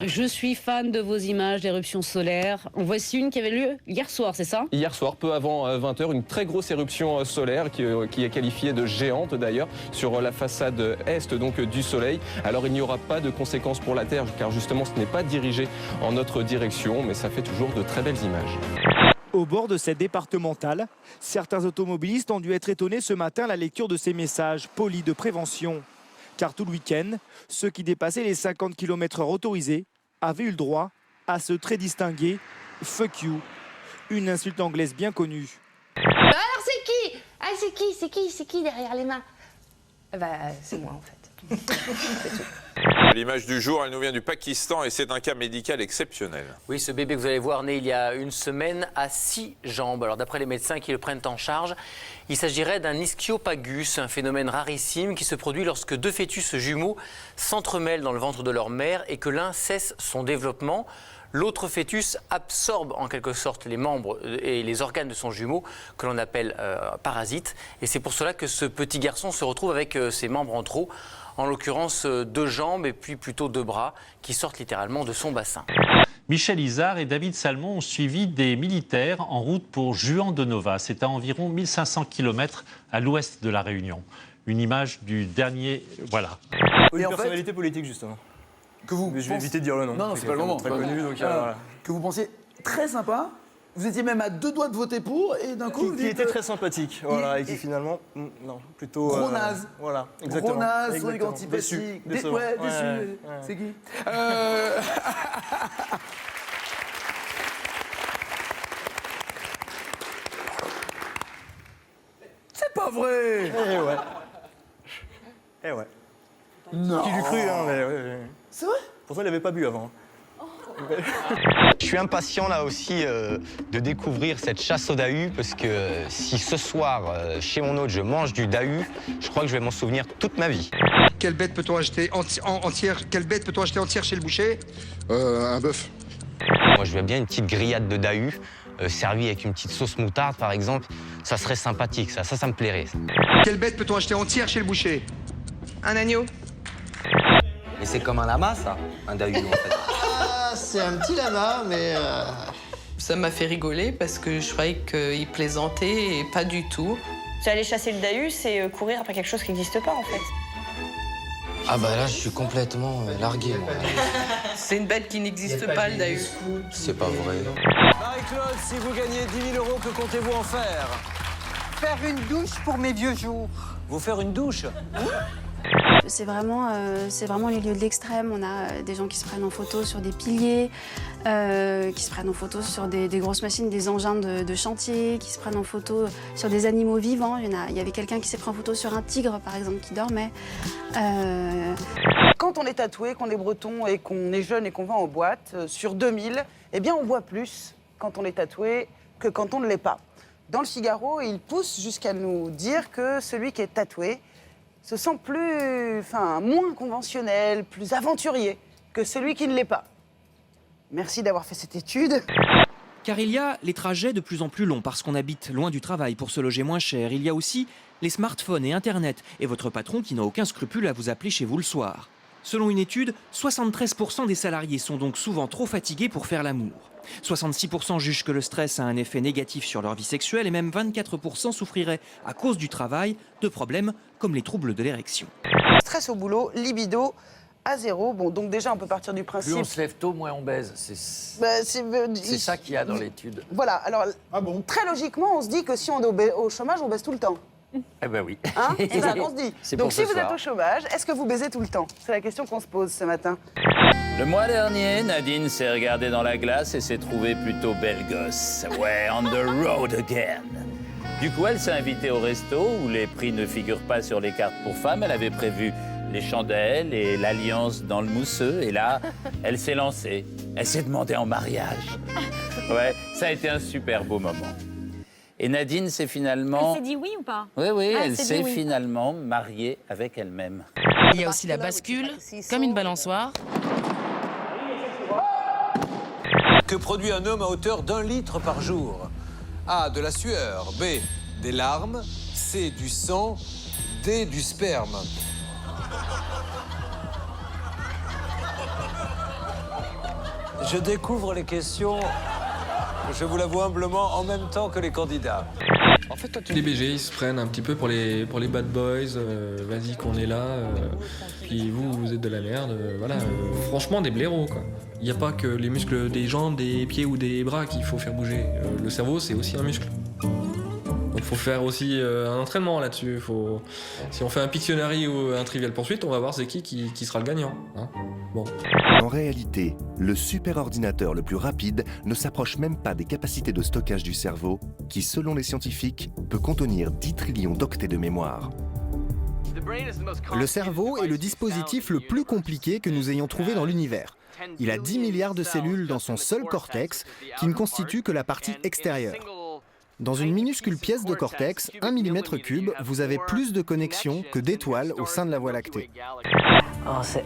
Je suis fan de vos images d'éruptions solaires. En voici une qui avait lieu hier soir, c'est ça? Hier soir, peu avant 20h, une très grosse éruption solaire qui est qualifiée de géante d'ailleurs sur la façade est donc du Soleil. Alors il n'y aura pas de conséquences pour la Terre car justement ce n'est pas dirigé en notre direction, mais ça fait toujours de très belles images. Au bord de cette départementale, certains automobilistes ont dû être étonnés ce matin à la lecture de ces messages polis de prévention. Car tout le week-end, ceux qui dépassaient les 50 km/h autorisés avaient eu le droit à ce très distingué « fuck you », une insulte anglaise bien connue. Alors c'est qui? Ah c'est qui derrière les mains? Bah c'est moi en fait. L'image du jour, elle nous vient du Pakistan et c'est un cas médical exceptionnel. Oui, ce bébé que vous allez voir, né il y a une semaine, a 6 jambes. Alors d'après les médecins qui le prennent en charge, il s'agirait d'un ischiopagus, un phénomène rarissime qui se produit lorsque 2 fœtus jumeaux s'entremêlent dans le ventre de leur mère et que l'un cesse son développement. L'autre fœtus absorbe en quelque sorte les membres et les organes de son jumeau, que l'on appelle parasite. Et c'est pour cela que ce petit garçon se retrouve avec ses membres en trop, en l'occurrence 2 jambes et puis plutôt 2 bras, qui sortent littéralement de son bassin. Michel Izard et David Salmon ont suivi des militaires en route pour Juan-de-Nova. C'est à environ 1500 km à l'ouest de la Réunion. Une image du dernier... Voilà. Une personnalité politique, justement. Que vous Mais je vais éviter de dire le nom. Non, c'est pas le moment. Très connu, donc voilà. Que vous pensiez très sympa. Vous étiez même à 2 doigts de voter pour et d'un coup... Qui était très sympathique, voilà, et qui finalement... Non, plutôt... Gros naze. Voilà, exactement. Gros naze, exactement. truc antipathique. Déçu. Ouais, déçu. Ouais. C'est qui C'est pas vrai. Eh ouais. Eh ouais. Non. Qui l'eût cru, hein, mais... Ouais. C'est vrai? Pourtant, il n'avait pas bu avant. Je suis impatient là aussi de découvrir cette chasse au dahu parce que si ce soir, chez mon hôte, je mange du dahu, je crois que je vais m'en souvenir toute ma vie. Quelle bête peut-on acheter entière chez le boucher? Un bœuf. Moi, je veux bien une petite grillade de dahu servie avec une petite sauce moutarde, par exemple. Ça serait sympathique, ça me plairait. Quelle bête peut-on acheter entière chez le boucher? Un agneau. Et c'est comme un lama, ça, un dahu, en fait. C'est un petit lama, mais ça m'a fait rigoler parce que je croyais qu'il plaisantait et pas du tout. C'est aller chasser le dahu, c'est courir après quelque chose qui n'existe pas en fait. Ah bah là, je suis complètement largué, moi. C'est une bête qui n'existe pas, le dahu. C'est pas vrai. Marie-Claude, si vous gagnez 10 000 €, que comptez-vous en faire? Faire une douche pour mes vieux jours. Vous faire une douche? C'est vraiment les lieux de l'extrême. On a des gens qui se prennent en photo sur des piliers, qui se prennent en photo sur des grosses machines, des engins de chantier, qui se prennent en photo sur des animaux vivants. Il y avait quelqu'un qui s'est pris en photo sur un tigre, par exemple, qui dormait. Quand on est tatoué, qu'on est breton et qu'on est jeune et qu'on va en boîte, sur 2000, eh bien on boit plus quand on est tatoué que quand on ne l'est pas. Dans le Figaro, il pousse jusqu'à nous dire que celui qui est tatoué se sent moins conventionnel, plus aventurier que celui qui ne l'est pas. Merci d'avoir fait cette étude. Car il y a les trajets de plus en plus longs parce qu'on habite loin du travail pour se loger moins cher. Il y a aussi les smartphones et Internet et votre patron qui n'a aucun scrupule à vous appeler chez vous le soir. Selon une étude, 73% des salariés sont donc souvent trop fatigués pour faire l'amour. 66% jugent que le stress a un effet négatif sur leur vie sexuelle et même 24% souffriraient à cause du travail de problèmes comme les troubles de l'érection. Stress au boulot, libido à 0. Bon, donc déjà, on peut partir du principe... Plus on se lève tôt, moins on baise. C'est ça qu'il y a dans l'étude. Voilà, alors très logiquement, on se dit que si on est au chômage, on baise tout le temps. Eh ben oui. Hein? C'est ça qu'on se dit. Donc si vous êtes soir. au chômage, est-ce que vous baisez tout le temps? C'est la question qu'on se pose ce matin. Le mois dernier, Nadine s'est regardée dans la glace et s'est trouvée plutôt belle gosse. Ouais, on the road again. Du coup, elle s'est invitée au resto où les prix ne figurent pas sur les cartes pour femmes. Elle avait prévu les chandelles et l'alliance dans le mousseux. Et là, elle s'est lancée. Elle s'est demandée en mariage. Ouais, ça a été un super beau moment. Et Nadine s'est finalement... Elle s'est dit oui ou pas? Oui, Ah, elle s'est oui. finalement mariée avec elle-même. Il y a aussi la bascule, comme une balançoire. Que produit un homme à hauteur d'1 litre par jour? A. De la sueur. B. Des larmes. C. Du sang. D. Du sperme. Je découvre les questions, je vous l'avoue humblement, en même temps que les candidats. En fait, les BG, ils se prennent un petit peu pour les bad boys, vas-y qu'on est là, puis vous êtes de la merde, voilà. Franchement, des blaireaux, quoi. Il n'y a pas que les muscles des jambes, des pieds ou des bras qu'il faut faire bouger. Le cerveau, c'est aussi un muscle. Donc il faut faire aussi un entraînement là-dessus. Si on fait un Pictionary ou un Trivial Pursuit, on va voir c'est qui sera le gagnant. Hein, bon. En réalité, le superordinateur le plus rapide ne s'approche même pas des capacités de stockage du cerveau, qui, selon les scientifiques, peut contenir 10 trillions d'octets de mémoire. Le cerveau est le dispositif le plus compliqué que nous ayons trouvé dans l'univers. Il a 10 milliards de cellules dans son seul cortex, qui ne constitue que la partie extérieure. Dans une minuscule pièce de cortex, 1 mm3, vous avez plus de connexions que d'étoiles au sein de la Voie lactée. Oh, c'est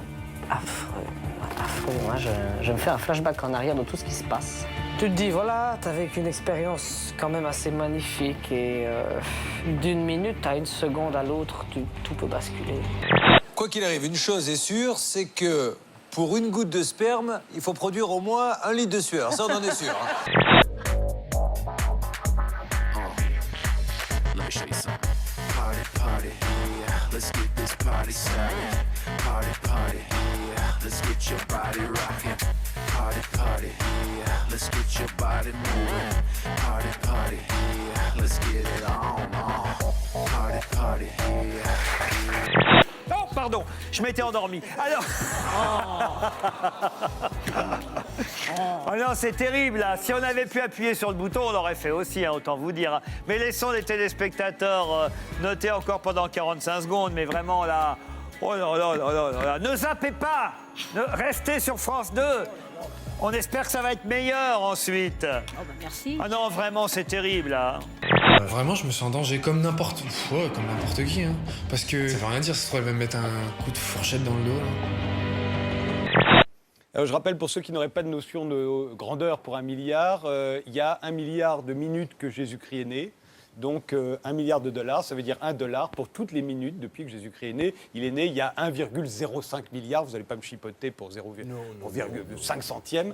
affreux. Affreux. Moi, je me fais un flashback en arrière de tout ce qui se passe. Tu te dis, voilà, t'as vécu une expérience quand même assez magnifique et d'une minute à une seconde à l'autre, tout peut basculer. Quoi qu'il arrive, une chose est sûre, c'est que pour une goutte de sperme, il faut produire au moins 1 litre de sueur. Ça, on en est sûr. Hein. Let me show you something. Party, party, yeah. Let's get this party started. Party, party, yeah. Let's get your body rocking. Party, party, yeah. Let's get your body moving. Party, party, yeah. Let's get it on. Party, party, yeah. Oh, pardon, je m'étais endormi. Alors... Oh non, c'est terrible, là. Si on avait pu appuyer sur le bouton, on l'aurait fait aussi, hein, autant vous dire. Mais laissons les téléspectateurs noter encore pendant 45 secondes, mais vraiment, là... Oh là là là là là. Ne zappez pas. Restez sur France 2. On espère que ça va être meilleur ensuite. Oh bah merci. Ah non, vraiment, c'est terrible, là. Vraiment, je me sens en danger comme n'importe qui. Hein. Parce que ça veut rien dire, ça se trouve, elle va me mettre un coup de fourchette dans le dos. Là. Je rappelle pour ceux qui n'auraient pas de notion de grandeur pour 1 milliard, il y a 1 milliard de minutes que Jésus-Christ est né. Donc 1 milliard de dollars, ça veut dire $1 pour toutes les minutes depuis que Jésus-Christ est né. Il est né il y a 1,05 milliard, vous n'allez pas me chipoter pour 0,5 centièmes.